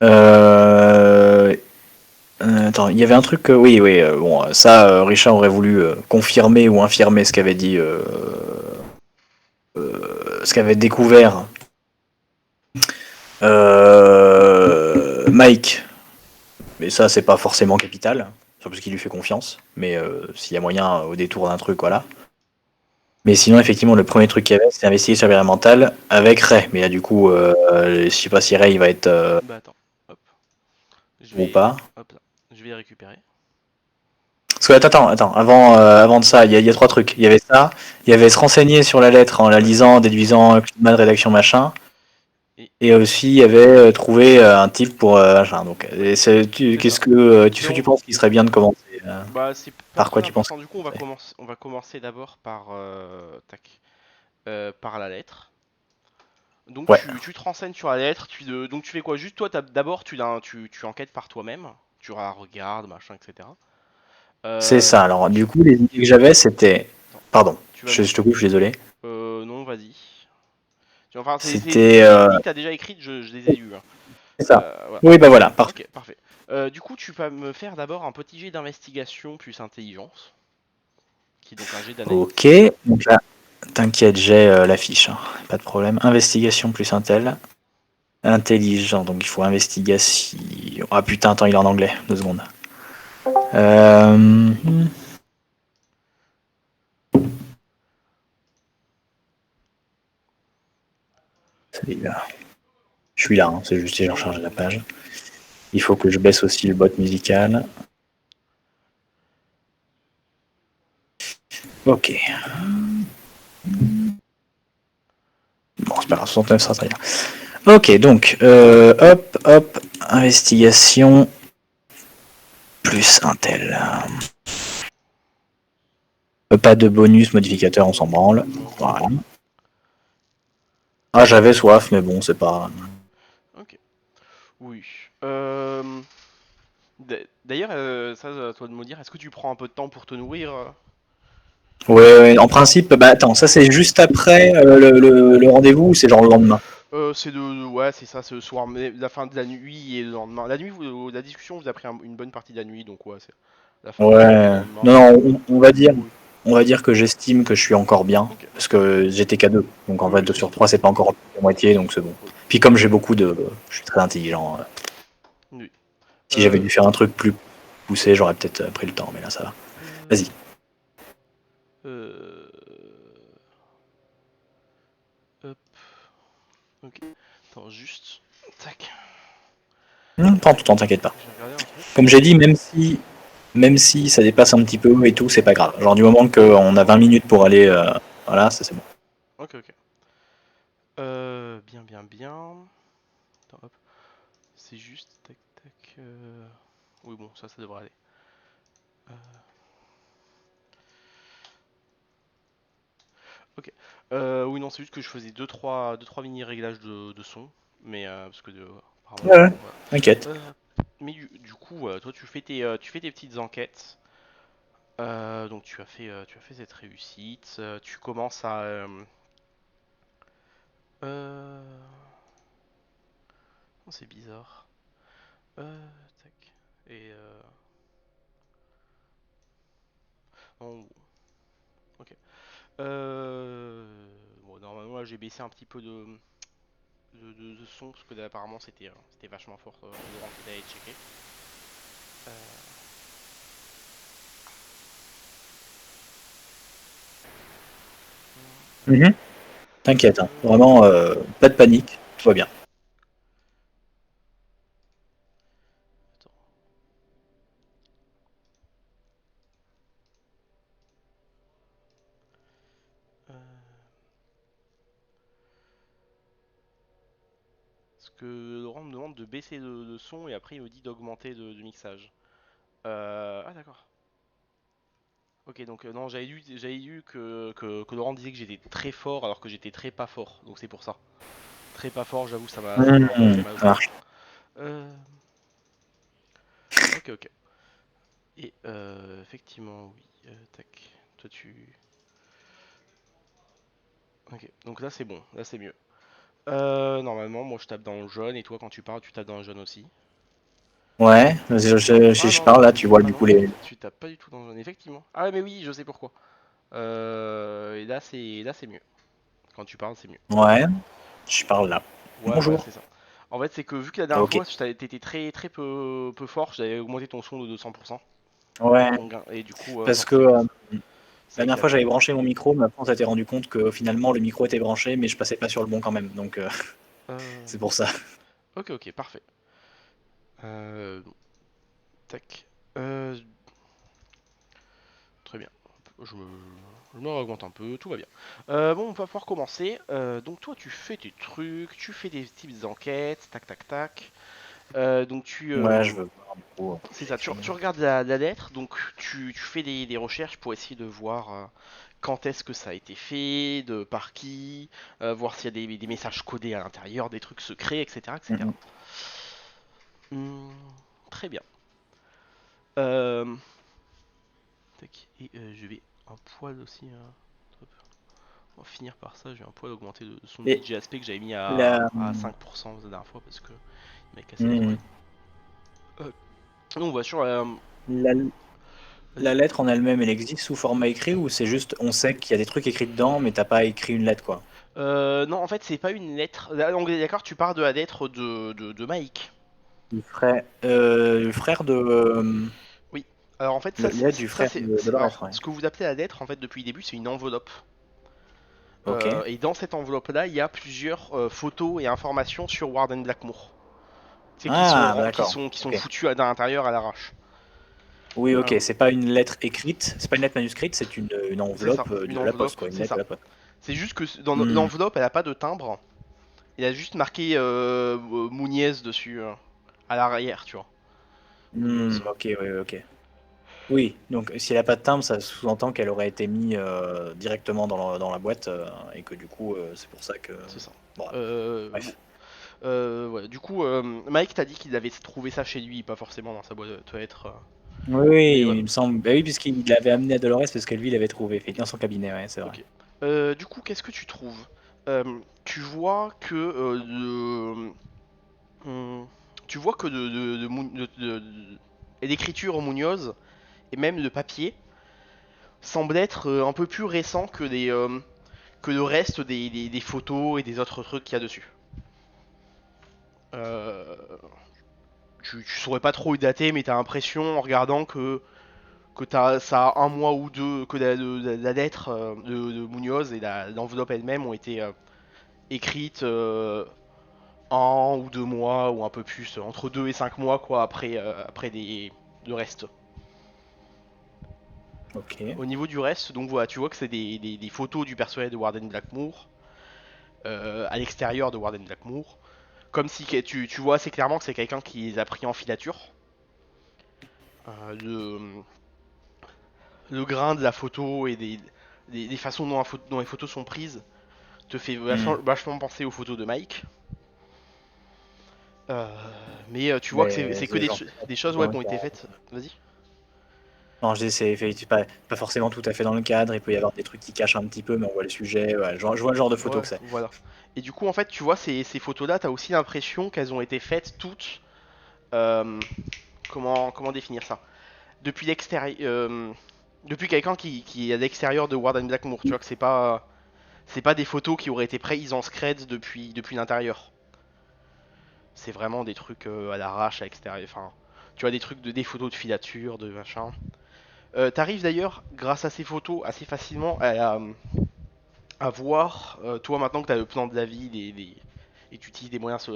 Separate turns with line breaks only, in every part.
Euh, attends, il y avait un truc, oui, oui, bon, ça, Richard aurait voulu confirmer ou infirmer ce qu'avait dit, ce qu'avait découvert Mike. Mais ça, c'est pas forcément capital, sauf parce qu'il lui fait confiance. Mais s'il y a moyen, au détour d'un truc, voilà. Mais sinon, effectivement, le premier truc qu'il y avait, c'était investiguer sur la mentale avec Ray. Mais là, du coup, je sais pas si Ray il va être
Bah attends, hop. Je
ou
vais.
pas.
Hop là. Je vais récupérer.
Parce que, attends, avant de ça, il y a trois trucs. Il y avait ça, il y avait se renseigner sur la lettre en la
Ouais.
lisant, déduisant, climat de rédaction, machin.
Et
Et aussi, il y avait trouvé un type pour machin. Donc,
c'est ça.
qu'est-ce
Mais
que tu
on.
penses qu'il serait bien de commencer
Bah c'est pas
par quoi
très
tu penses
important. Du coup, on va commencer d'abord par. Tac. Par la lettre. Donc
Ouais,
tu te renseignes sur la lettre, donc tu fais quoi? Juste toi, d'abord tu enquêtes par toi-même, tu la regardes, machin, etc.
c'est
Euh,
ça. Alors, du
tu,
coup, les idées que j'avais, c'était.
attends,
Pardon,
tu vas me...
je te coupe, je suis désolé.
Non, vas-y. Enfin,
C'était.
les idées que t'as déjà écrites, je les ai lues, hein.
C'est ça.
Voilà.
Oui, bah voilà, parfait.
Ok, parfait. Du coup, tu vas me faire d'abord un petit jet d'investigation plus intelligence, qui est donc un jet
Ok,
d'analyse.
donc là, t'inquiète, j'ai l'affiche, hein. Pas de problème. Investigation plus intel. Intelligent, donc il faut investigation. Ah putain, attends, il est en anglais. 2 secondes. Euh... Celui-là. Je suis là, hein, c'est juste que j'ai rechargé la page. Il faut que je baisse aussi le bot musical. Ok. Bon, c'est pas grave, 69, ça va très bien. Ok, donc, hop, investigation plus intel. Pas de bonus modificateur, on s'en
Ok,
branle.
non, bah
Voilà.
voilà.
Ah, j'avais soif, mais bon, c'est pas.
Ok, oui. D'ailleurs, ça, à toi de me dire, est-ce que tu prends un peu de temps pour te nourrir?
Ouais, ouais, en principe, bah attends, ça c'est juste après le rendez-vous ou c'est genre le lendemain?
Ouais, c'est ça, c'est le soir, mais la fin de la nuit et le lendemain. La nuit, la discussion vous a pris une bonne partie de la nuit, donc ouais, c'est la fin de la nuit et le
Ouais.
lendemain,
Non,
donc
non,
oui.
on va dire que j'estime que je suis encore bien,
Ok.
parce que j'étais qu'à 2. Donc en
Oui,
fait,
oui,
2
c'est
sur
ça.
3 c'est pas encore la moitié, donc c'est bon.
Oui.
Puis comme j'ai beaucoup de. Je suis très intelligent.
Oui.
Si j'avais
Euh,
dû faire un truc plus poussé, j'aurais peut-être pris le temps, mais là ça va.
euh,
Vas-y.
euh, Hop. Ok. Attends, juste. Tac.
Prends tout le temps, t'inquiète pas.
Je vais regarder un truc.
Comme j'ai dit, même si ça dépasse un petit peu et tout, c'est pas grave. Genre du moment qu'on a 20 minutes pour aller. Voilà, ça c'est bon.
Ok, ok. Bien, bien, bien. Attends, hop. C'est juste. Tac, tac. Oui, bon, ça devrait aller. Euh, Ok. Oui, non, c'est juste que je faisais deux, trois mini-réglages de son. Mais parce que apparemment,
Ouais, ouais,
voilà.
t'inquiète.
Euh, mais du coup, toi, tu fais tes petites enquêtes. Donc tu as fait cette réussite. Tu commences à. Euh... oh, c'est bizarre. Tac. Et non, ok. Bon, normalement là j'ai baissé un petit peu de son parce que là, apparemment c'était vachement fort. Laurent qui allé checker. Euh,
Mhm. T'inquiète, hein.
euh,
Vraiment, pas de panique, tout va bien.
attends. Euh, Parce que Laurent me demande de baisser de son et après il me dit d'augmenter de mixage. Ah d'accord. Ok, donc non, j'avais lu que Laurent disait que j'étais très fort alors que j'étais très pas fort. Donc c'est pour ça. Très pas fort, j'avoue, ça m'a
Ça
offusqué.
marche.
Euh, ok, ok. Et effectivement, oui. Tac. Toi, tu. Ok, donc là c'est bon, là c'est mieux. Normalement, moi je tape dans le jaune et toi quand tu parles, tu tapes dans le jaune aussi.
Ouais,
Ah
je
non,
parle là, tu vois
ah
du
non,
coup les.
tu tapes pas du tout dans le jaune, effectivement. Ah ouais, mais oui, je sais pourquoi. Et là c'est mieux. Quand tu parles, c'est mieux.
Ouais, je parle là.
Ouais, voilà,
Bonjour.
c'est ça. En fait, c'est que vu que la dernière
Ok.
fois, t'étais très très peu fort, j'avais augmenté ton son de 200%.
Ouais,
Ton gain, et du coup,
parce que
forcément,
la
ça
dernière fois
éclate.
j'avais branché mon micro, mais après on s'était rendu compte que finalement le micro était branché, mais je passais pas sur le bon quand même, donc
Euh,
c'est pour ça.
ok, ok, parfait. Bon, tac. Euh, Très bien. Je me augmente un peu, tout va bien. Bon, on va pouvoir commencer. Donc toi, tu fais tes trucs, tu fais des petites enquêtes, tac, tac, tac. Donc
Ouais, je veux voir du coup ce
c'est
que
ça,
j'ai écrit.
tu regardes la lettre, donc tu fais des recherches pour essayer de voir quand est-ce que ça a été fait, par qui, voir s'il y a des messages codés à l'intérieur, des trucs secrets, etc. etc.
Mhm.
Hmm, très bien. Euh, Tac, et je vais un poil aussi. Hop. On va finir par ça, je vais un poil augmenter le son de
Et
DJ Aspect que j'avais mis
la,
à 5% la dernière fois parce que il m'a cassé les
Mhm.
oreilles. Euh, on va sur
la, la
vas-y.
lettre en elle-même, elle existe sous format écrit ou c'est juste on sait qu'il y a des trucs écrits dedans, mais t'as pas écrit une lettre quoi?
Non, en fait, c'est pas une lettre. Là, donc, d'accord, tu pars de la lettre de Mike.
Le frère de.
Oui. Alors, en fait,
La lettre du frère de Dolores,
alors,
ouais.
ce que vous appelez la lettre, en fait, depuis le début, c'est une enveloppe.
Ok.
Et dans cette enveloppe-là, il y a plusieurs photos et informations sur Warden Blackmore. Tu sais,
Ah, d'accord.
qui sont
Ok.
foutues à l'intérieur à l'arrache.
Oui, ok.
Euh,
C'est pas une lettre écrite, c'est pas une lettre manuscrite, c'est une
c'est ça,
enveloppe
une
de la poste,
enveloppe,
quoi. Une
c'est
lettre de
ça.
la poste.
C'est juste que dans
Hmm.
l'enveloppe, elle a pas de timbre. Il y a juste marqué Mouniez dessus, à l'arrière, tu vois.
Hmm, ok, oui, ok. Oui, donc si elle a pas de timbre, ça sous-entend qu'elle aurait été mise directement dans la boîte et que du coup, c'est pour ça que.
C'est ça.
Bon,
Bon.
bref.
Ouais. Du coup, Mike t'a dit qu'il avait trouvé ça chez lui, pas forcément dans sa boîte aux toilettes.
Oui,
Mais
oui,
voilà.
il me semble. Bah oui, puisqu'il l'avait amené à Dolores parce que lui, il avait trouvé, effectivement, dans son cabinet, ouais, c'est vrai.
Ok. Du coup, qu'est-ce que tu trouves? Tu vois que hum, tu vois que et l'écriture au Munoz et même le papier semble être un peu plus récent que le reste des photos et des autres trucs qu'il y a dessus. Euh, tu saurais pas trop y dater, mais t'as l'impression en regardant ça a un mois ou deux, que la lettre de Munoz et l'enveloppe elle-même ont été écrites un ou deux mois ou un peu plus, entre 2 et 5 mois quoi, après le reste.
Ok.
Au niveau du reste, donc voilà, tu vois que c'est des photos du personnel de Warden Blackmore à l'extérieur de Warden Blackmore. Comme si tu vois assez clairement que c'est quelqu'un qui les a pris en filature. Euh, le grain de la photo et des façons dont les photos sont prises te fait
Hmm.
vachement penser aux photos de Mike. Euh, mais tu vois que
Mais
c'est que
c'est genre
des choses
dans
ouais,
le
qui ont été
cadre.
faites. Vas-y.
Non, je dis, c'est pas forcément tout à fait dans le cadre. Il peut y avoir des trucs qui cachent un petit peu, mais on voit le sujet. Ouais, je vois le genre de photo
Ouais,
que c'est.
voilà. Et du coup, en fait, tu vois, ces photos-là, t'as aussi l'impression qu'elles ont été faites toutes. euh, comment définir ça? Depuis l'extérieur. Depuis quelqu'un qui est à l'extérieur de Warden Blackmore. Tu vois que c'est pas des photos qui auraient été prises en scred depuis l'intérieur. C'est vraiment des trucs à l'arrache à l'extérieur. Enfin, tu vois, des photos de filature, de machin. T'arrives d'ailleurs, grâce à ces photos, assez facilement à voir, toi maintenant que t'as le plan de la ville et tu utilises des moyens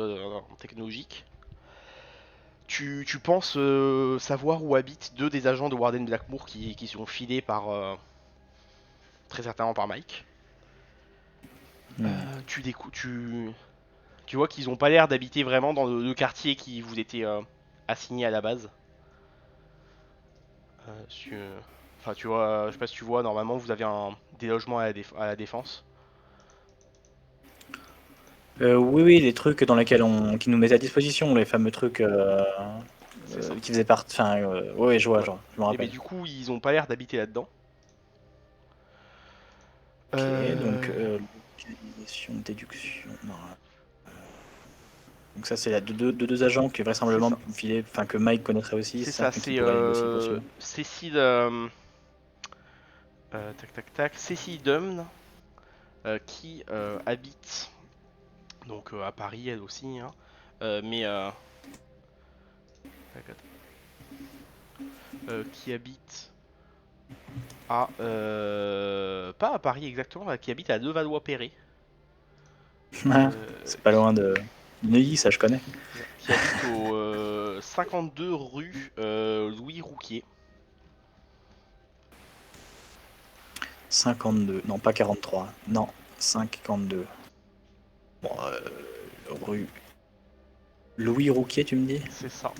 technologiques, tu penses savoir où habitent deux des agents de Warden Blackmore qui sont filés très certainement par Mike.
Hmm.
Tu vois qu'ils ont pas l'air d'habiter vraiment dans le quartier qui vous était assigné à la base. Enfin, tu vois, je sais pas si tu vois, normalement vous avez des logements à la défense.
Oui, oui, les trucs dans lesquels qui nous met à disposition, les fameux trucs
C'est ça.
qui faisaient partie. Enfin, oui, je vois,
Ouais.
genre, je me
Et ben
rappelle.
du coup, ils ont pas l'air d'habiter là-dedans.
Ok, donc
Euh...
localisation, déduction. Non. Donc ça, c'est de deux agents que vraisemblablement que Mike connaîtrait aussi,
C'est
ça,
ça,
et qui
c'est
pourrait l'aider aussi possiblement.
Cécile. Tac tac tac. Cécile Dumne qui habite donc à Paris elle aussi, hein. Mais tac, tac, qui habite à pas à Paris exactement, qui habite à Levallois-Perret.
C'est pas loin de Neuilly, ça je connais.
Qui habite au 52 rue Louis Rouquier.
52, non pas 43, non, 52. Bon, rue Louis Rouquier, tu me dis?
C'est ça.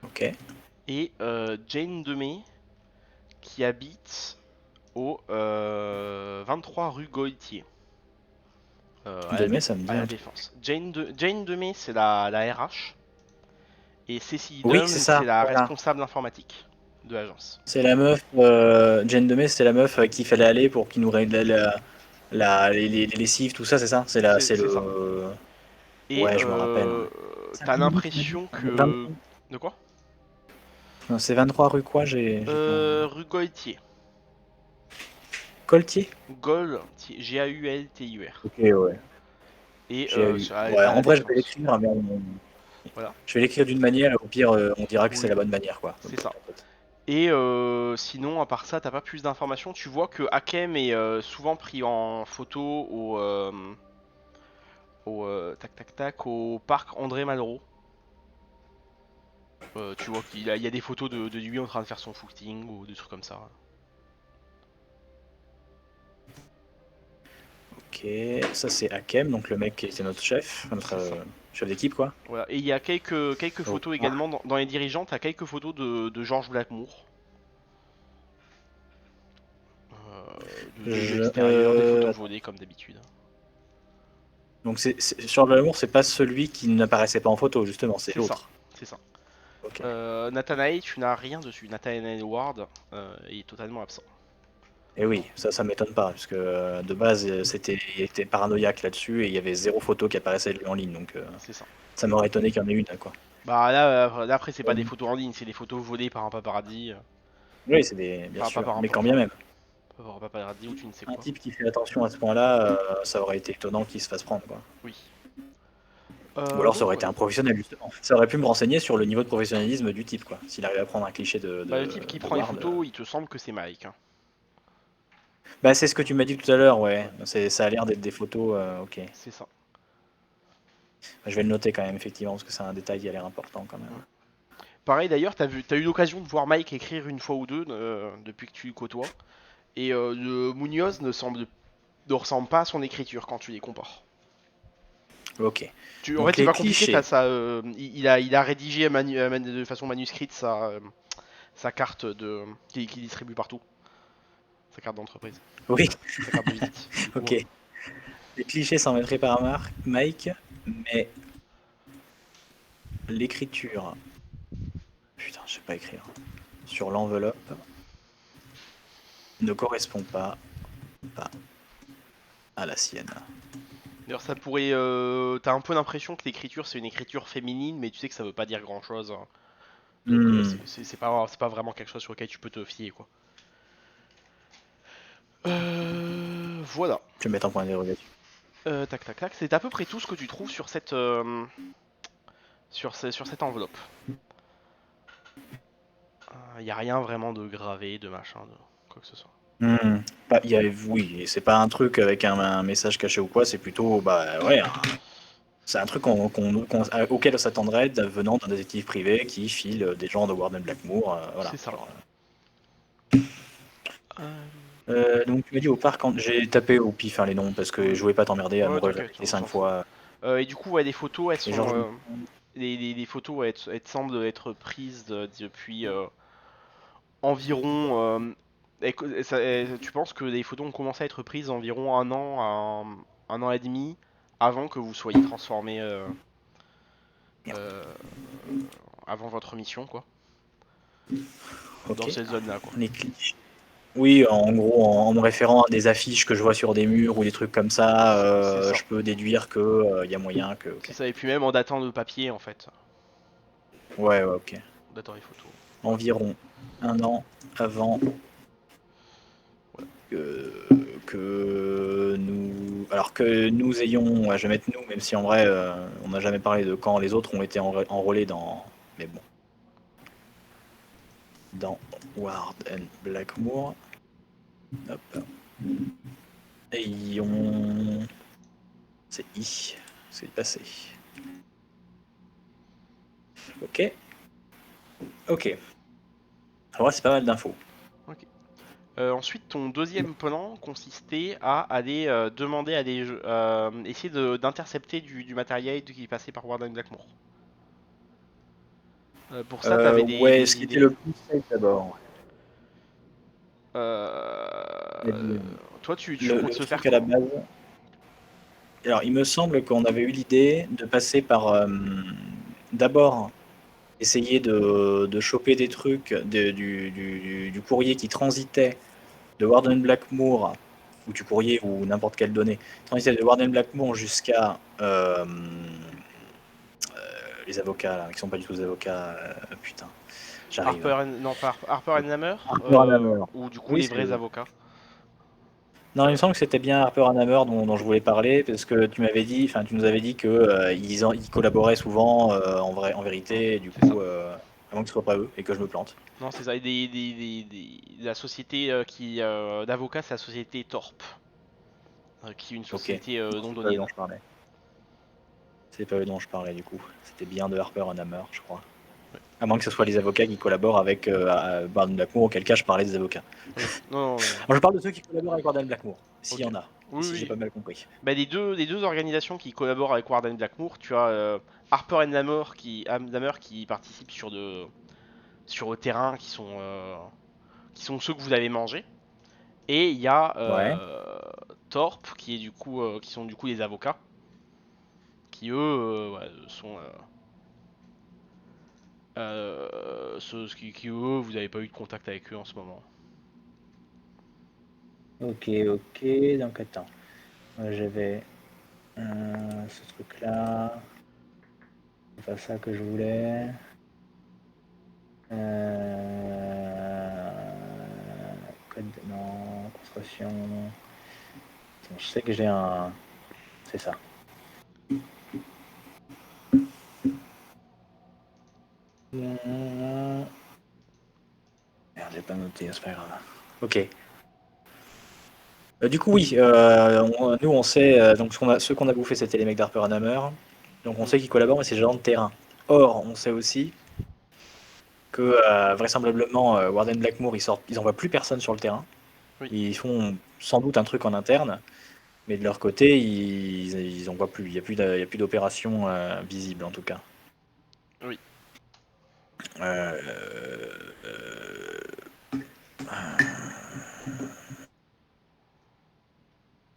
Ok.
Et Jane Demey qui habite au 23 rue Goïtier.
Demain, ça me dit
À la
un truc.
Défense. Jane Demey, c'est la RH. Et Cécile
Oui, c'est
Dumne, c'est
ça,
la
voilà.
responsable informatique de l'agence.
C'est la meuf, Jane Demey, c'est la meuf avec qui il fallait aller pour qu'il nous règle les lessives, tout ça, c'est ça? C'est
C'est ça.
le.
Et
Ouais, je me rappelle.
t'as
52, tu m'as dit?
l'impression que...
23.
De quoi?
Non, c'est 23 rue quoi? J'ai pas.
Rue Goïtier.
Coltier?
Gaul, Gaultiur.
Ok, ouais.
Et
J'ai eu. Ouais,
à la
en vrai, je vais
Défense.
l'écrire, mais
Voilà,
je vais l'écrire d'une manière, et au pire, on dira que c'est
oui,
la bonne manière, quoi.
c'est ça. Et sinon, à part ça, t'as pas plus d'informations. Tu vois que Hakem est souvent pris en photo tac tac tac au parc André Malraux. Tu vois il y a des photos de lui en train de faire son footing ou des trucs comme ça.
Ok, ça c'est Hakem, donc le mec qui était notre chef, notre
C'est ça.
chef d'équipe, quoi.
Voilà. Et il y a quelques
Oh.
photos
Ah.
également dans les dirigeants. T'as quelques photos de George Blackmore. De
Je,
l'extérieur, des photos volées comme d'habitude.
Donc sur le l'amour, c'est pas celui qui n'apparaissait pas en photo, justement, c'est
C'est ça,
l'autre.
c'est ça.
Ok.
Nathanael, tu n'as rien dessus. Nathanael Ward est totalement absent.
Et oui, ça m'étonne pas, parce que de base, il était paranoïaque là-dessus, et il y avait zéro photo qui apparaissait de lui en ligne, donc
C'est ça.
ça m'aurait étonné qu'il y en ait une, quoi.
Bah là, après, c'est pas des
Euh,
photos en ligne, c'est des photos volées par un paparazzi.
Oui, bien
Enfin, pas
sûr,
par un,
mais quand bien
enfin,
même.
pas par un paparazzi ou tu ne sais
Un
quoi.
type qui fait attention à ce point-là, ça aurait été étonnant qu'il se fasse prendre, quoi.
Oui.
Ou alors ça
Donc
aurait été
voilà.
un professionnel, justement. Ça aurait pu me renseigner sur le niveau de professionnalisme du type, quoi. S'il arrive à prendre un cliché
Bah, le type qui
de
prend les
Ward.
photos, il te semble que c'est Mike, hein.
Bah, c'est ce que tu m'as dit tout à l'heure, ouais.
Ouais,
Ça a l'air d'être des photos, ok.
c'est ça.
Je vais le noter quand même, effectivement, parce que c'est un détail qui a l'air important quand même.
Mm. Pareil d'ailleurs, t'as eu l'occasion de voir Mike écrire une fois ou deux depuis que tu le côtoies. Et le Munoz ne ressemble pas à son écriture quand tu les compares.
Ok.
En
Donc
fait, c'est
les
pas compliqué,
clichés.
il a rédigé de façon manuscrite sa carte qui distribue partout. Sa carte d'entreprise.
Oui,
Sa carte de visite, du coup.
ok. Les clichés sont maîtrisés par Mike, mais l'écriture. Putain, je sais pas écrire. Sur l'enveloppe ne correspond pas à la sienne.
D'ailleurs, ça pourrait. T'as un peu l'impression que l'écriture c'est une écriture féminine, mais tu sais que ça veut pas dire grand chose, hein. Donc,
Hmm.
c'est pas vraiment quelque chose sur lequel tu peux te fier, quoi. Voilà.
Je vais mettre un point d'interrogation.
Tac tac tac. C'est à peu près tout ce que tu trouves sur sur cette enveloppe. Y a rien vraiment de gravé, de machin, de quoi que ce soit.
Hmm. Oui, et c'est pas un truc avec un message caché ou quoi, c'est plutôt, bah ouais, c'est un truc auquel on s'attendrait venant d'un détective privé qui file des gens de Warden Blackmore, voilà.
C'est ça.
Genre,
Euh,
donc tu m'as dit au parc, j'ai tapé au pif, hein, les noms parce que je voulais pas t'emmerder à me
Ouais, t'inquiète,
répéter
on
cinq
s'en fout.
fois.
Et du coup, ouais, les photos, elles
Et
sont.
Georges.
Les photos, elles semblent être prises depuis environ. Tu penses que les photos ont commencé à être prises environ un an et demi avant que vous soyez transformé euh, avant votre mission, quoi. Dans
Ok.
cette zone-là, quoi.
Les clichés. Oui, en gros, en me référant à des affiches que je vois sur des murs ou des trucs comme ça,
C'est ça.
je peux déduire que y a moyen que.
C'est
Ok.
ça, et puis même en datant de papier en fait.
Ouais, ouais, ok.
En datant les photos. Voilà.
Environ un an avant
Voilà.
que nous. Alors que nous ayons. Ouais, je vais mettre nous, même si en vrai, on n'a jamais parlé de quand les autres ont été enrôlés dans. Mais bon. Dans Ward and Blackmoor. Hop. Et ils ont. C'est I. C'est passé. Ok. Ok. Alors, c'est pas mal d'infos.
Ok. Ensuite, ton deuxième plan consistait à aller demander à des jeux, essayer d'intercepter du matériel qui passait par Warden Blackmore. Pour ça, t'avais
Ouais, ce qui était le plus safe d'abord.
euh, toi, tu
Le
comptes le faire
truc à la
comment?
base. Alors, il me semble qu'on avait eu l'idée de passer par d'abord essayer de choper des trucs du courrier qui transitait de Warden Blackmoor, ou du courrier ou n'importe quelle donnée, transitait de Warden Blackmoor jusqu'à les avocats, là, qui sont pas du tout des avocats. Putain, j'arrive.
Non, pas Harper and Hammer,
Harper Hammer.
ou du coup
Oui,
les
c'est
vrais
eux.
avocats.
Non, il me semble que c'était bien Harper Hammer dont je voulais parler, parce que tu m'avais dit, enfin, tu nous avais dit que ils collaboraient souvent en
Hum,
vérité, et du
c'est ça.
coup, avant que ce soit pas eux et que je me plante.
Non, c'est ça. Et la société d'avocats, c'est la société Torp, qui est une
Ok,
société
non, c'est pas eux dont
londonienne.
je parlais. C'est pas eux dont je parlais du coup. C'était bien de Harper Hammer, je crois.
Ouais.
À moins que ce soit les avocats qui collaborent avec Barden Blackmore, auquel cas je parlais des avocats.
Oui. Non, non, non.
Alors, je parle de ceux qui collaborent avec Barden Blackmore, s'il y
Ok.
en a, et
Oui,
si j'ai
oui.
pas mal compris.
Bah, les deux organisations qui collaborent avec Warden Blackmoor, tu as Harper and Hammer qui participent sur le terrain, qui sont ceux que vous avez mangés. Et il y a
Ouais.
Torp qui est qui sont du coup les avocats, qui eux ouais, sont ceux qui, eux vous n'avez pas eu de contact avec eux en ce moment.
Ok, ok, donc attends. J'avais ce truc-là. C'est pas ça que je voulais. Code non, construction. Attends, je sais que j'ai un. C'est ça. Merde, j'ai pas noté, c'est pas grave. Ok. Du coup, oui, nous on sait, donc ceux qu'on a bouffé c'était les mecs d'Harper Hammer, donc on
Mm.
sait qu'ils collaborent, mais c'est des gens de terrain. Or, on sait aussi que vraisemblablement Warden Blackmoor ils envoient plus personne sur le terrain.
Oui,
Ils font sans doute un truc en interne, mais de leur côté, ils envoient plus. Il y a plus d'opération visible en tout cas.
oui.
Euh, euh,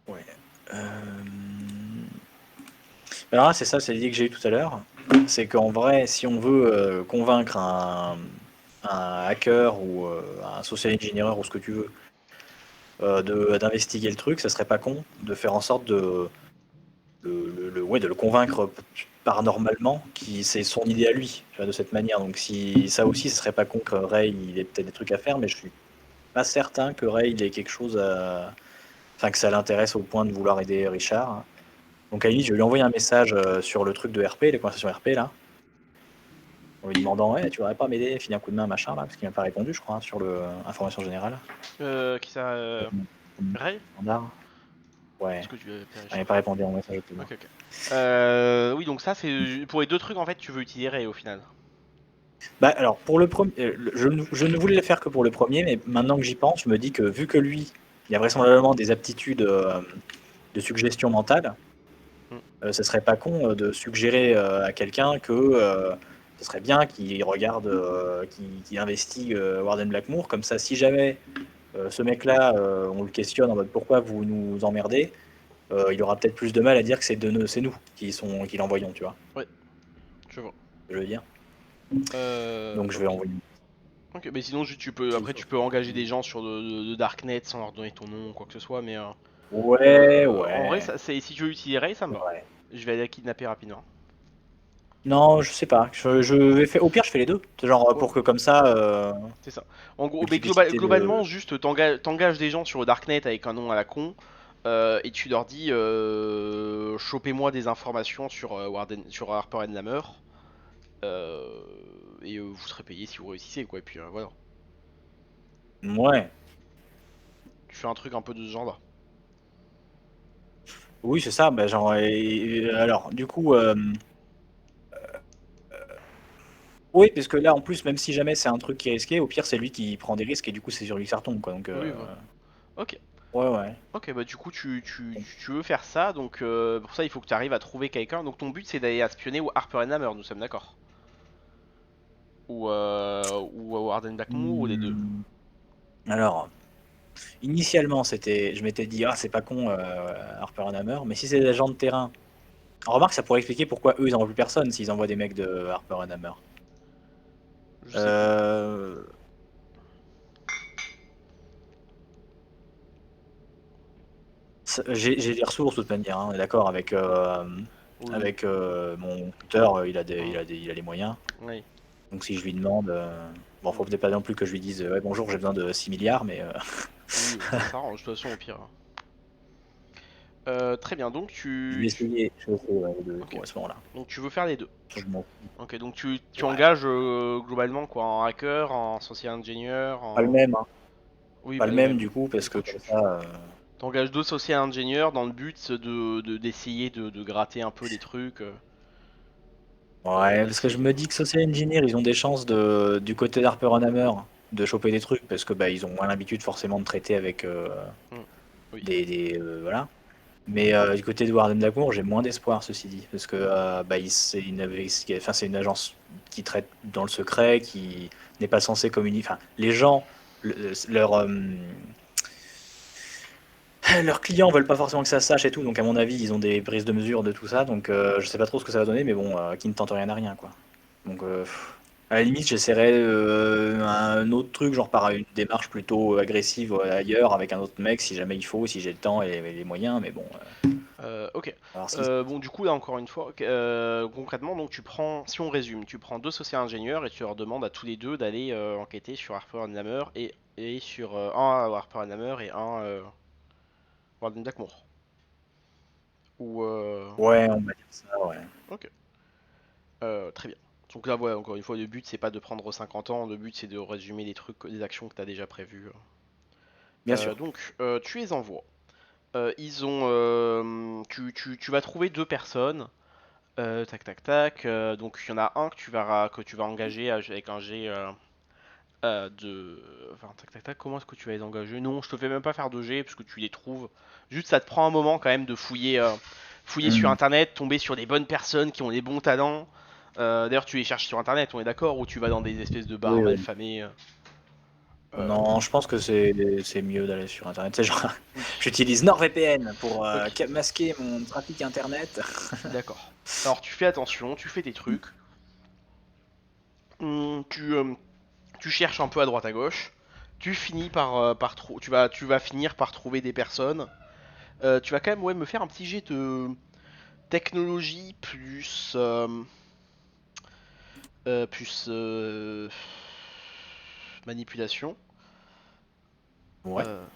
ouais. Euh, Alors là, c'est ça, c'est l'idée que j'ai eue tout à l'heure. C'est qu'en vrai, si on veut convaincre un hacker ou un social engineer ou ce que tu veux d'investiguer le truc, ça serait pas con de faire en sorte ouais, de le convaincre paranormalement qui c'est son idée à lui, tu vois, de cette manière. Donc si ça aussi, ce serait pas con que Ray il ait peut-être des trucs à faire, mais je suis pas certain que Ray il ait quelque chose à, enfin que ça l'intéresse au point de vouloir aider Richard. Donc à la limite, je vais lui envoyer un message sur le truc de RP, les conversations RP là, en lui demandant ouais, tu voudrais pas m'aider, filer un coup de main machin là, parce qu'il m'a pas répondu, je crois, sur le information générale.
Qui ça Ray?
Standard. Ouais,
Est-ce que tu avais appelé
il m'a pas
Richard?
répondu en message tout.
Ok, ok. Oui, donc ça, c'est pour les deux trucs en fait, tu veux utiliser Ray au final.
Bah alors pour le premier, je ne voulais le faire que pour le premier, mais maintenant que j'y pense, je me dis que vu que lui, il a vraisemblablement des aptitudes de suggestion mentale,
Mm.
ce serait pas con de suggérer à quelqu'un que ce serait bien qu'il regarde, qu'il investigue Warden Blackmoor, comme ça si jamais ce mec-là, on le questionne en mode pourquoi vous nous emmerdez, il aura peut-être plus de mal à dire que c'est nous qui l'envoyons, tu vois,
Ouais, je vois.
ce que je veux dire. Donc je
Ok.
vais envoyer.
Ok, mais sinon après tu peux engager des gens sur de Darknet sans leur donner ton nom ou quoi que ce soit, mais
Ouais,
en vrai,
ouais,
si tu veux utiliser Ray, ça me va.
ouais.
Je vais aller la kidnapper rapidement.
Non, je sais pas. Je vais faire. Au pire, je fais les deux. C'est genre
Ouais,
pour que comme ça,
c'est ça. En gros, mais
multiplicité
globalement,
de.
juste t'engages des gens sur le Darknet avec un nom à la con, et tu leur dis chopez-moi des informations sur, sur Harper and Lammer, euh, et vous serez payé si vous réussissez, quoi. Et puis voilà.
Ouais.
Tu fais un truc un peu de ce genre-là.
Oui, c'est ça. Bah, genre, alors, du coup, oui, parce que là, en plus, même si jamais c'est un truc qui est risqué, au pire, c'est lui qui prend des risques et du coup, c'est sur lui que ça retombe, quoi. Donc,
Oui, voilà. Ok.
ouais, ouais.
Ok, bah du coup tu veux faire ça, donc pour ça il faut que tu arrives à trouver quelqu'un. Donc ton but c'est d'aller espionner ou Harper and Hammer, nous sommes d'accord? Ou Arden Blackmore ou les deux?
Hmm. Alors, initialement, je m'étais dit, ah, c'est pas con, Harper Hammer, mais si c'est des agents de terrain, remarque, ça pourrait expliquer pourquoi eux, ils envoient plus personne s'ils envoient des mecs de Harper Hammer.
Je sais plus.
Euh, j'ai des ressources de toute manière, hein, on est d'accord
Oui, oui.
avec mon tuteur,
Hmm.
il a les moyens.
Oui.
Donc si je lui demande, bon, faut
Hmm.
peut-être pas non plus que je lui dise, ouais, bonjour, j'ai besoin de 6 milliards, mais
Oui, ça s'arrange de toute façon au pire. Très bien, donc
je vais essayer ouais, les deux
Ok.
coups à ce moment-là.
Donc tu veux faire les deux.
Je m'en
Ok, donc tu
Ouais.
engages globalement quoi, en hacker, en social engineer,
Pas le
en...
même, hein.
Oui,
Pas
pas
le
le
même
même.
du coup,
Du
parce que
coup
comme ça.
t'engages deux social engineers dans le but d'essayer de gratter un peu des trucs.
Ouais, parce que je
D'essayer.
me dis que Social Engineer, ils ont des chances du côté d'Harper Hammer de choper des trucs, parce que bah, ils ont moins l'habitude forcément de traiter avec
Hmm. Oui.
voilà. Mais du côté de Warden Dacour, j'ai moins d'espoir, ceci dit, parce que bah, enfin, c'est une agence qui traite dans le secret, qui n'est pas censée communiquer. Enfin, les gens, leur, leurs clients veulent pas forcément que ça se sache et tout, donc à mon avis, ils ont des prises de mesure de tout ça, donc je sais pas trop ce que ça va donner, mais bon, qui ne tente rien à rien, quoi. Donc, à la limite, j'essaierais un autre truc, genre par une démarche plutôt agressive ailleurs, avec un autre mec, si jamais il faut, si j'ai le temps et les moyens, mais bon,
Ok.
alors si.
Bon, du coup, là, encore une fois, concrètement, donc tu prends, si on résume, tu prends deux social ingénieurs et tu leur demandes à tous les deux d'aller enquêter sur Harper and Lammer et sur un Harper and Lammer et un Walden Blackmore. Ou
Ouais, on va dire ça, ouais.
ok. Très bien. Donc là, voilà, encore une fois, le but c'est pas de prendre 50 ans, le but c'est de résumer des trucs, des actions que tu as déjà prévues.
Bien sûr.
Donc, tu les envoies. Tu vas trouver deux personnes. Tac tac tac. Donc il y en a un que tu vas engager avec un G de. Enfin tac tac tac. Comment est-ce que tu vas les engager? Non, je te fais même pas faire de G parce que tu les trouves. Juste ça te prend un moment quand même de fouiller sur
Hmm.
internet, tomber sur des bonnes personnes qui ont des bons talents. D'ailleurs tu les cherches sur internet, on est d'accord? Ou tu vas dans des espèces de bars
Oui,
mal
oui.
famés.
Non, je pense que c'est mieux d'aller sur Internet. C'est genre,
Oui.
j'utilise NordVPN pour
Ok.
masquer mon trafic Internet.
D'accord. Alors tu fais attention, tu fais tes trucs. Hum, tu, euh, Tu cherches un peu à droite à gauche, tu finis tu vas finir par trouver des personnes. Tu vas quand même ouais, me faire un petit jet de technologie plus manipulation.
Ouais.
Euh,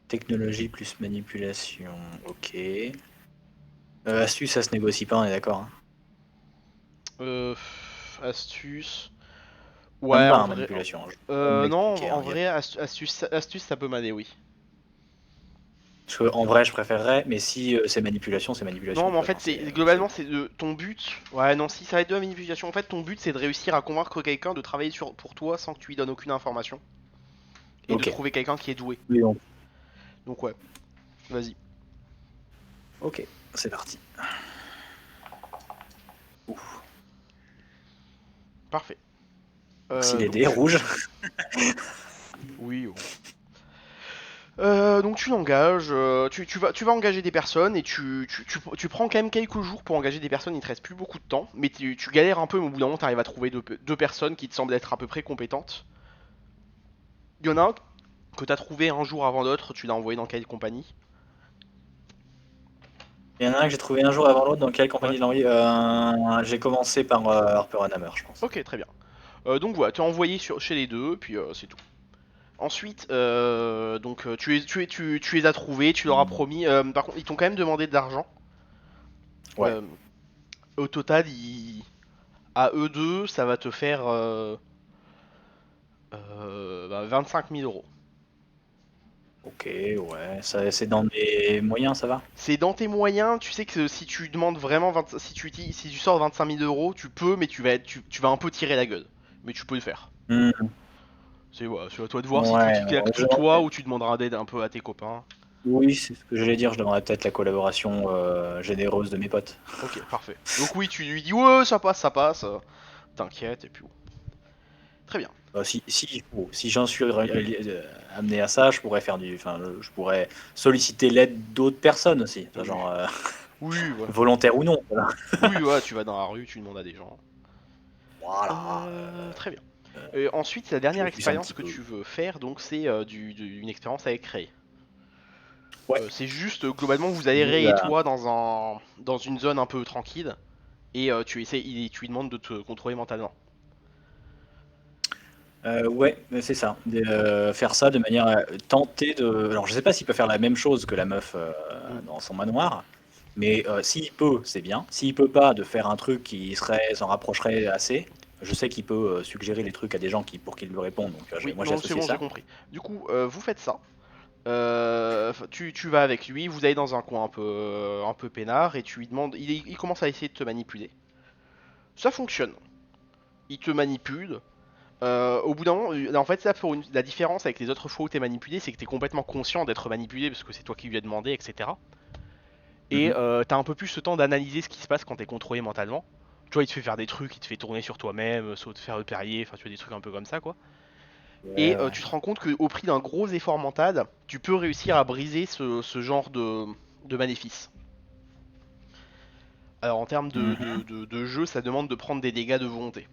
Technologie plus manipulation, ok. Astuce, ça se négocie pas, on est d'accord, hein.
euh, Astuce.
Même
Ouais,
pas,
en
hein,
vrai.
manipulation. Je vais
Non,
m'expliquer,
en
hein.
vrai, astuce, ça peut m'aller, oui.
Parce que, en vrai, je préférerais, mais si c'est
Non,
manipulation, de
mais en
toute
fait,
façon,
c'est
c'est
globalement, c'est de ton but. Ouais, non, si ça va être de la manipulation, en fait, ton but, c'est de réussir à convaincre quelqu'un de travailler pour toi sans que tu lui donnes aucune information. Et de
ok.
trouver quelqu'un qui est doué.
Oui, donc.
Donc ouais, vas-y.
Ok, c'est parti. Ouf.
Parfait.
Merci les dés
Donc,
rouges.
oui. Bon. Donc tu l'engages, tu vas engager des personnes et tu prends quand même quelques jours pour engager des personnes, il te reste plus beaucoup de temps, mais tu galères un peu, mais au bout d'un moment tu arrives à trouver deux personnes qui te semblent être à peu près compétentes. Il y en a un que tu as trouvé un jour avant l'autre, tu l'as envoyé dans quelle compagnie?
Il y en a un que j'ai trouvé un jour avant l'autre. Dans quelle
Ouais.
compagnie de l'envoyer J'ai commencé par Harper Hammer, je pense.
Ok, très bien. Donc voilà, tu as envoyé chez les deux, puis c'est tout. Ensuite, tu les as trouvés, tu leur as promis. Par contre, ils t'ont quand même demandé de l'argent.
Ouais.
Euh, Au total, à eux deux, ça va te faire 25 000 euros.
Ok, ouais. Ça, c'est dans mes moyens, ça va?
C'est dans tes moyens, tu sais que si tu demandes vraiment si tu sors 25 000 euros, tu peux, mais tu vas un peu tirer la gueule. Mais tu peux le faire.
Hmm.
C'est voilà, c'est à toi de voir si tu
Ouais,
t'y claques tout toi ou tu demanderas d'aide un peu à tes copains.
oui, c'est ce que j'allais dire. Je demanderais peut-être la collaboration généreuse de mes potes.
Ok, parfait. Donc oui, tu lui dis ouais, ça passe, t'inquiète, et puis bon. Très bien.
Si j'en suis amené à ça, je pourrais enfin, je pourrais solliciter l'aide d'autres personnes aussi,
Oui,
genre
oui, voilà.
volontaire ou non. Voilà.
Oui, ouais, tu vas dans la rue, tu demandes à des gens.
Voilà,
Très bien. Ensuite, la
je
dernière
me pousse un
expérience
petit
que
peu.
tu veux faire, donc c'est une expérience avec Ray.
Ouais.
C'est juste, globalement, vous allez
Nul
Ray et
à-
toi dans une zone un peu tranquille, et tu lui demandes de te contrôler mentalement.
Ouais, c'est ça. Faire ça de manière à tenter de. Alors, je sais pas s'il peut faire la même chose que la meuf
Hmm.
dans son manoir, mais s'il peut, c'est bien. S'il peut pas, de faire un truc qui s'en rapprocherait assez. Je sais qu'il peut suggérer les trucs à des gens pour qu'ils lui répondent, donc
Oui,
moi j'ai
non, c'est
associé
bon, j'ai
ça.
compris. Du coup, vous faites ça. Tu vas avec lui, vous allez dans un coin un peu peinard, et tu lui demandes. Il commence à essayer de te manipuler. Ça fonctionne. Il te manipule. Au bout d'un moment, en fait, la différence avec les autres fois où t'es manipulé, c'est que t'es complètement conscient d'être manipulé parce que c'est toi qui lui as demandé, etc. Et
Mhm.
t'as un peu plus ce temps d'analyser ce qui se passe quand t'es contrôlé mentalement. Tu vois, il te fait faire des trucs, il te fait tourner sur toi-même, te faire le perrier, enfin, tu vois, des trucs un peu comme ça, quoi.
Ouais,
Et
ouais.
tu te rends compte qu'au prix d'un gros effort mental, tu peux réussir à briser ce genre de maléfice. Alors, en termes
Mhm.
de jeu, ça demande de prendre des dégâts de volonté.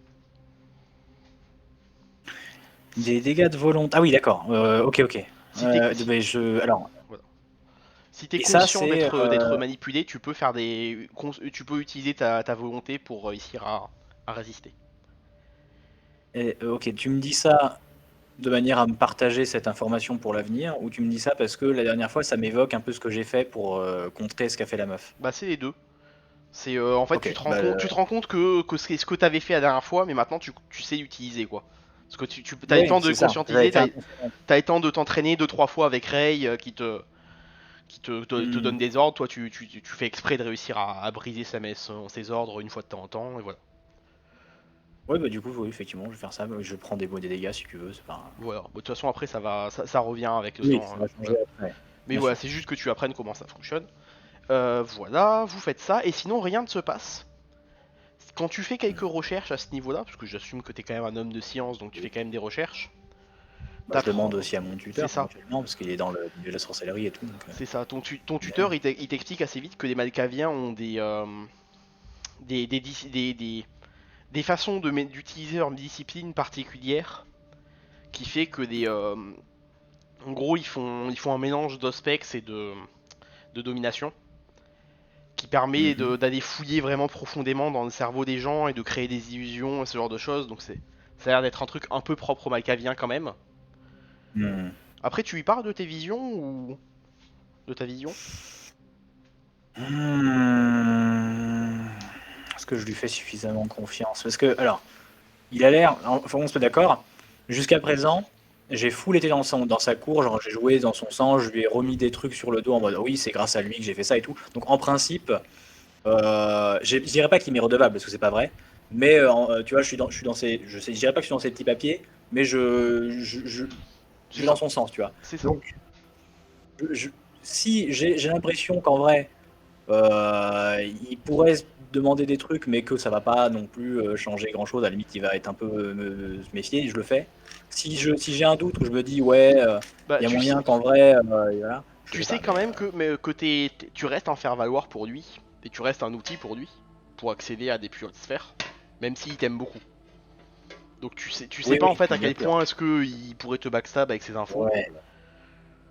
Si,
Des dégâts de volonté. Ah oui, d'accord. Ok, ok.
si t'es si,
Ben, alors,
voilà. Si t'es
et ça,
conscient
c'est.
d'être manipulé, tu peux utiliser ta volonté pour réussir à résister.
Ok, tu me dis ça de manière à me partager cette information pour l'avenir, ou tu me dis ça parce que la dernière fois, ça m'évoque un peu ce que j'ai fait pour contrer ce qu'a fait la meuf.
Bah c'est les deux. C'est en fait
Ok, bah,
tu te rends compte que c'est ce que t'avais fait la dernière fois, mais maintenant tu sais l'utiliser quoi. Parce que t'as eu le
oui,
temps de
c'est
le
ça. J'avais
conscientiser,
fait un.
t'as eu le temps de t'entraîner deux trois fois avec Ray qui te donne
Hmm.
des ordres. Toi tu fais exprès de réussir à briser ses ordres une fois de temps en temps et voilà.
Ouais, bah du coup, oui, effectivement, je vais faire ça. Je prends des dégâts si tu veux, c'est pas.
Voilà. Bon, de toute façon après ça revient avec le
Oui,
temps.
ça va changer
Voilà.
après.
Mais
Bien
voilà,
sûr.
c'est juste que tu apprennes comment ça fonctionne. Voilà, vous faites ça, et sinon rien ne se passe. Quand tu fais quelques recherches à ce niveau-là, parce que j'assume que t'es quand même un homme de science, donc tu fais quand même des recherches,
Bah, je demande
t'apprends.
aussi à mon
C'est
tuteur,
ça,
éventuellement, parce qu'il est dans le milieu de la sorcellerie et tout. Donc,
c'est ça. Ton
mais-
tuteur, il t'explique assez vite que les Malkaviens ont des façons d'utiliser leur discipline particulière qui fait que en gros, ils font un mélange d'ospex et de domination qui permet
Mhm.
d'aller fouiller vraiment profondément dans le cerveau des gens et de créer des illusions et ce genre de choses. Donc ça a l'air d'être un truc un peu propre aux Malkaviens quand même.
Hmm.
Après, tu lui parles de tes visions ou de ta vision?
Hmm. Est-ce que je lui fais suffisamment confiance? Parce que, alors, il a l'air, enfin, on se met d'accord, jusqu'à présent, j'ai full été dans sa cour, genre j'ai joué dans son sang, je lui ai remis des trucs sur le dos en mode oui, c'est grâce à lui que j'ai fait ça et tout. Donc en principe, je dirais pas qu'il m'est redevable parce que c'est pas vrai, mais tu vois, je suis dans ses, je dirais pas que je suis dans ses petits papiers, mais je
C'est
vais dans
ça,
son sens, tu vois.
c'est ça.
Donc, je- si j'ai l'impression qu'en vrai, Il pourrait se demander des trucs, mais que ça va pas non plus changer grand-chose. À la limite, il va être un peu se méfier. Je le fais. Si j'ai un doute, où je me dis ouais,
Bah
il y a
tu sais,
moyen qu'en vrai, voilà, je le
tu
fais
sais
pas.
quand
Mais
même que tu restes un faire-valoir pour lui, et tu restes un outil pour lui, pour accéder à des plus hautes sphères, même s'il t'aime beaucoup. Donc tu sais
oui,
pas en
oui,
fait à
bien
quel
sûr.
point est-ce que il pourrait te backstab avec ses infos.
Ouais,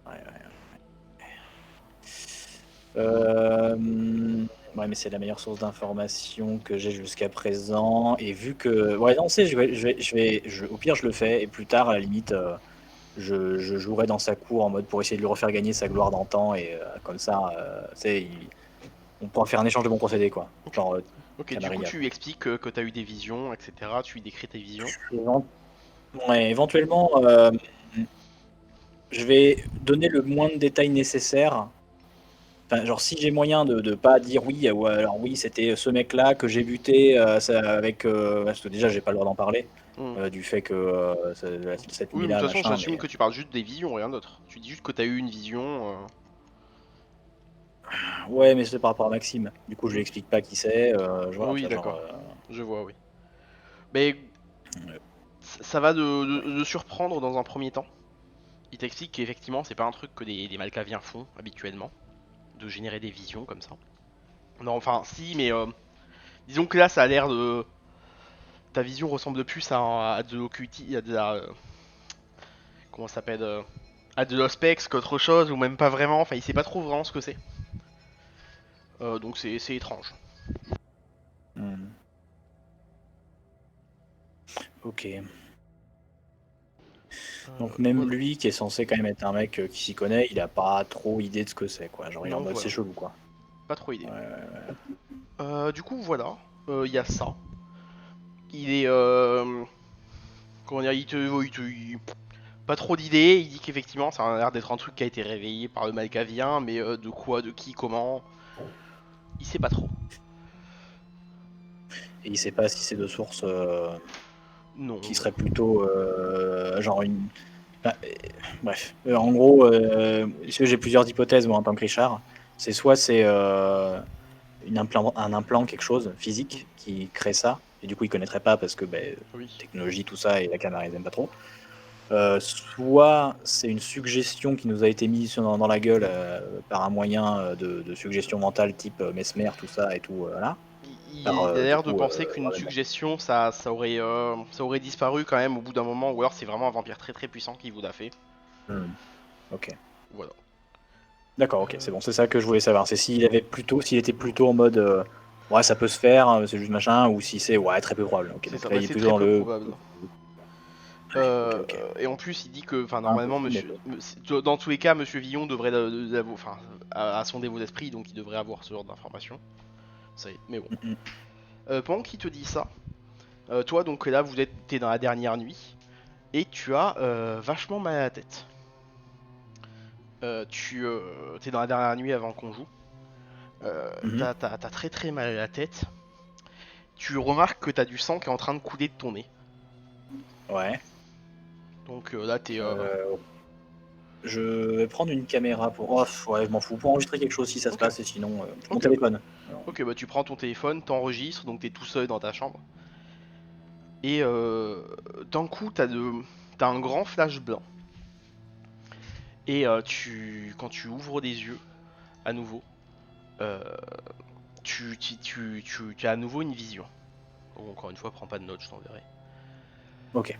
ouais, ouais. Ouais, mais c'est la meilleure source d'information que j'ai jusqu'à présent. Et vu que, ouais, non, c'est, au pire, je le fais. Et plus tard, à la limite, je jouerai dans sa cour en mode pour essayer de lui refaire gagner sa gloire d'antan. Et comme ça, on pourra faire un échange de bons procédés, quoi.
Ok.
Genre,
Ok, du coup
Camarilla,
tu
quoi.
lui expliques que t'as eu des visions, etc. Tu lui décris tes visions.
Évent- Ouais, éventuellement, je vais donner le moins de détails nécessaires. Enfin, genre, si j'ai moyen de pas dire oui, ou alors oui, c'était ce mec-là que j'ai buté avec. Parce que déjà, j'ai pas le droit d'en parler,
Hmm.
du fait que cette
Oui, mais de
nuit-là,
toute façon
machin,
j'assume
mais.
que tu parles juste des visions, rien d'autre. Tu dis juste que t'as eu une vision.
Ouais, mais c'est par rapport à Maxime. Du coup, je lui
Hmm.
explique pas qui c'est. Voilà, tu
Oui,
vois, genre.
d'accord. Je vois, oui. Mais ça va de surprendre dans un premier temps. Il t'explique qu'effectivement c'est pas un truc que des Malkaviens font habituellement, de générer des visions comme ça. Non, enfin si, mais disons que là ça a l'air de... Ta vision ressemble plus à de l'occulti, à de la... comment ça s'appelle à de l'ospex qu'autre chose, ou même pas vraiment, enfin il sait pas trop vraiment ce que c'est. Donc c'est étrange.
Hmm, ok. Donc, même
Voilà.
lui, qui est censé quand même être un mec qui s'y connaît, il a pas trop idée de ce que c'est, quoi. Genre, il est en
Non,
mode c'est
voilà.
chelou, quoi.
Pas trop idée.
Ouais, ouais,
Du coup, voilà. Il y a ça. Il est... comment dire, pas trop d'idées. Il dit qu'effectivement, ça a l'air d'être un truc qui a été réveillé par le Malkavien, mais de quoi, de qui, comment, il sait pas trop.
et il sait pas si c'est de source
Non,
qui
non.
serait plutôt genre une. Enfin, bref, en gros, j'ai plusieurs hypothèses moi en tant que Richard. C'est soit c'est un implant, quelque chose
Mm.
physique qui crée ça, et du coup il connaîtrait pas parce que
Oui.
technologie tout ça et la caméra ils aiment pas trop. Soit c'est une suggestion qui nous a été mise dans la gueule par un moyen de suggestion mentale type Mesmer, tout ça et tout, voilà. Par
Il a
du
l'air de
coup,
penser qu'une suggestion, ça aurait disparu quand même au bout d'un moment, ou alors c'est vraiment un vampire très très puissant qui vous l'a fait.
ok.
Voilà.
D'accord, ok, c'est
Euh,
bon, c'est ça que je voulais savoir. C'est s'il était plutôt en mode ouais, ça peut se faire, c'est juste machin, ou si c'est ouais, très peu probable. Ok,
c'est
donc
ça,
là
bah
il est
c'est
plutôt
très
dans
peu
le.
probable.
Ouais, ok, ok.
Et en plus, il dit que, enfin,
Pas
normalement,
impossible, mais
dans tous les cas, Monsieur Villon devrait, enfin, a son dévot d'esprit, donc il devrait avoir ce genre d'informations. Mais bon.
Mm, mm.
Pendant qu'il te dit ça, toi, donc là, t'es dans la dernière nuit et tu as vachement mal à la tête. T'es dans la dernière nuit avant qu'on joue.
Mhm.
T'as très très mal à la tête. Tu remarques que t'as du sang qui est en train de couler de ton nez.
Ouais.
Donc là, t'es.
Euh, je vais prendre une caméra pour. Oh, ouais, je m'en fous. Pour enregistrer quelque chose si ça se
Ok,
passe, et sinon, mon
ok, ok.
téléphone. Alors,
Ok, bah tu prends ton téléphone, t'enregistres, donc t'es tout seul dans ta chambre. Et d'un coup, t'as un grand flash blanc. Et quand tu ouvres les yeux, à nouveau, euh, tu as à nouveau une vision. Bon, encore une fois, prends pas de notes, je t'enverrai.
ok.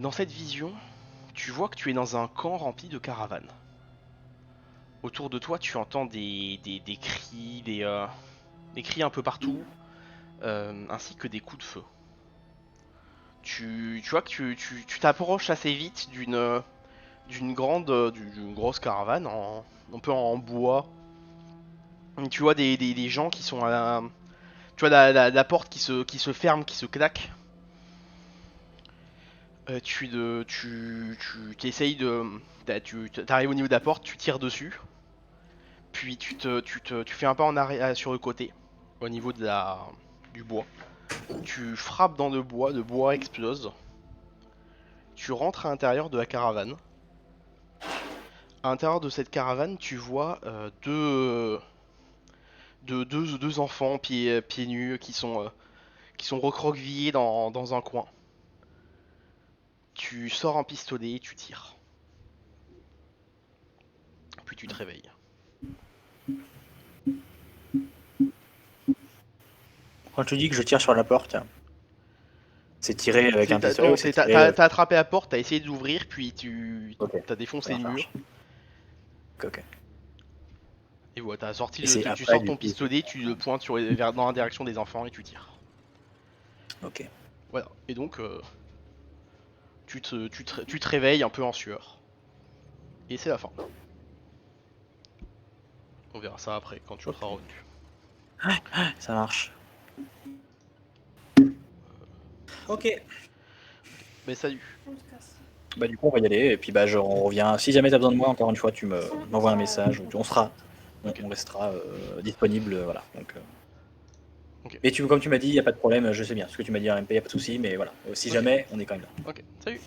Dans cette vision, tu vois que tu es dans un camp rempli de caravanes. Autour de toi, tu entends des cris, des cris un peu partout, ainsi que des coups de feu. Tu vois que tu t'approches assez vite d'une grosse caravane, un peu en bois. Tu vois des gens qui sont à tu vois la porte qui se ferme, qui se claque. Tu essayes de... Tu arrives au niveau de la porte, tu tires dessus. Puis tu fais un pas en arrière sur le côté, au niveau du bois. Tu frappes dans le bois explose. Tu rentres à l'intérieur de la caravane. À l'intérieur de cette caravane, tu vois de deux enfants pieds nus qui sont recroquevillés dans un coin. Tu sors un pistolet et tu tires. Puis tu te réveilles.
Quand tu dis que je tire sur la porte, c'est tiré avec un pistolet ou c'est tiré.
T'as attrapé la porte, t'as essayé d'ouvrir, puis
Ok,
t'as défoncé
ça
le
marche.
mur.
Ok.
Et voilà, t'as sorti
Et c'est
tu
après,
sors
du
ton
coup.
pistolet, tu le pointes dans la direction des enfants et tu tires.
Ok.
Voilà. Et donc, tu te réveilles un peu en sueur. Et c'est la fin. On verra ça après, quand tu
Ok.
seras revenu.
Ça marche. Ok.
Mais salut.
Bah du coup on va y aller et puis bah on revient. Si jamais t'as besoin de moi, encore une fois, tu m'envoies un message ou
Ok.
on restera disponible, voilà. Donc,
Ok.
mais comme tu m'as dit, il y a pas de problème, je sais bien. Ce que tu m'as dit en MP, il y a pas de souci, mais voilà. Si
Ok.
jamais, on est quand même là.
Ok. Salut.